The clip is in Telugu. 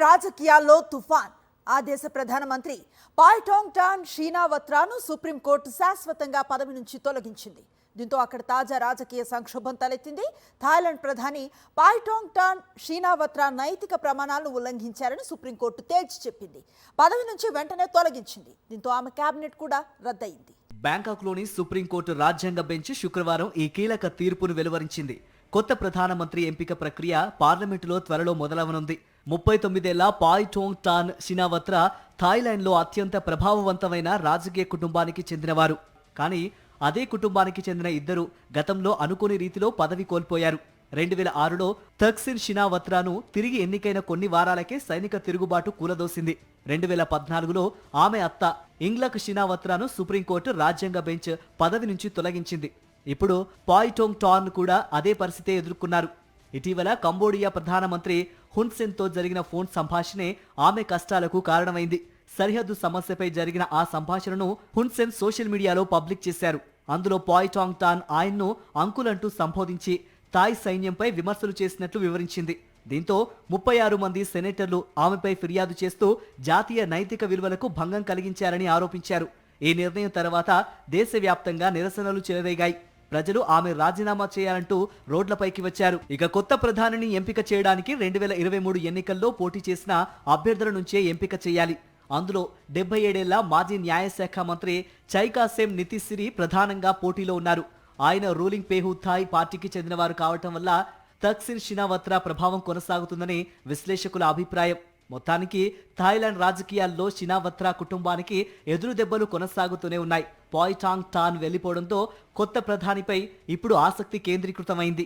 రాజకీయాల్లో తుఫాన్. ఆ దేశ ప్రధానమంత్రి పాయ్టాంగ్ టాన్ షీనావత్రాను సుప్రీంకోర్టు శాశ్వతంగా పదవి నుంచి తొలగించింది. దీంతో అక్కడ తాజా రాజకీయ సంక్షోభం తలెత్తింది. థాయిలాండ్ ప్రధాని పాయ్టాంగ్ టాన్ షీనావత్రా నైతిక ప్రమాణాలను ఉల్లంఘించారని సుప్రీంకోర్టు తేల్చి చెప్పింది. పదవి నుంచి వెంటనే తొలగించింది. దీంతో ఆమె కేబినెట్ కూడా రద్దయింది. బ్యాంకాక్లోని సుప్రీంకోర్టు రాజ్యాంగ బెంచ్ శుక్రవారం ఈ కీలక తీర్పును వెలువరించింది. కొత్త ప్రధానమంత్రి ఎంపిక ప్రక్రియ పార్లమెంటులో త్వరలో మొదలవనుంది. 39 ఏళ్ల పాయ్టాంగ్ టాన్ షీనావత్రా థాయిలాండ్లో అత్యంత ప్రభావవంతమైన రాజకీయ కుటుంబానికి చెందినవారు. కానీ అదే కుటుంబానికి చెందిన ఇద్దరు గతంలో అనుకోని రీతిలో పదవి కోల్పోయారు. 2006లో థక్సిన్ షీనావత్రాను తిరిగి ఎన్నికైన కొన్ని వారాలకే సైనిక తిరుగుబాటు కూలదోసింది. 2014లో ఆమె అత్త ఇంగ్లక్ షీనావత్రాను సుప్రీంకోర్టు రాజ్యాంగ బెంచ్ పదవి నుంచి తొలగించింది. ఇప్పుడు పాయ్టాంగ్ టాన్ కూడా అదే పరిస్థితే ఎదుర్కొన్నారు. ఇటీవల కంబోడియా ప్రధానమంత్రి హున్ సెన్తో జరిగిన ఫోన్ సంభాషణే ఆమె కష్టాలకు కారణమైంది. సరిహద్దు సమస్యపై జరిగిన ఆ సంభాషణను హున్ సెన్ సోషల్ మీడియాలో పబ్లిక్ చేశారు. అందులో పాయ్టాంగ్ టాన్ ఆయన్ను అంకుల్ అంటూ సంబోధించి థాయ్ సైన్యంపై విమర్శలు చేసినట్లు వివరించింది. దీంతో 36 మంది సెనేటర్లు ఆమెపై ఫిర్యాదు చేస్తూ జాతీయ నైతిక విలువలకు భంగం కలిగించారని ఆరోపించారు. ఈ నిర్ణయం తర్వాత దేశవ్యాప్తంగా నిరసనలు చెలరేగాయి. ప్రజలు ఆమె రాజీనామా చేయాలంటూ రోడ్లపైకి వచ్చారు. ఇక కొత్త ప్రధానిని ఎంపిక చేయడానికి 2023 ఎన్నికల్లో పోటీ చేసిన అభ్యర్థుల నుంచే ఎంపిక చేయాలి. అందులో 77 ఏళ్ల మాజీ న్యాయశాఖ మంత్రి చైకాసేం నితిసిరి ప్రధానంగా పోటీలో ఉన్నారు. ఆయన రూలింగ్ పేహు థాయ్ పార్టీకి చెందినవారు కావటం వల్ల థక్సిన్ షీనావత్రా ప్రభావం కొనసాగుతుందని విశ్లేషకుల అభిప్రాయం. మొత్తానికి థాయిలాండ్ రాజకీయాల్లో షీనావత్రా కుటుంబానికి ఎదురు దెబ్బలు కొనసాగుతూనే ఉన్నాయి. పాయ్టాంగ్ టాన్ వెళ్లిపోవడంతో కొత్త ప్రధానిపై ఇప్పుడు ఆసక్తి కేంద్రీకృతమైంది.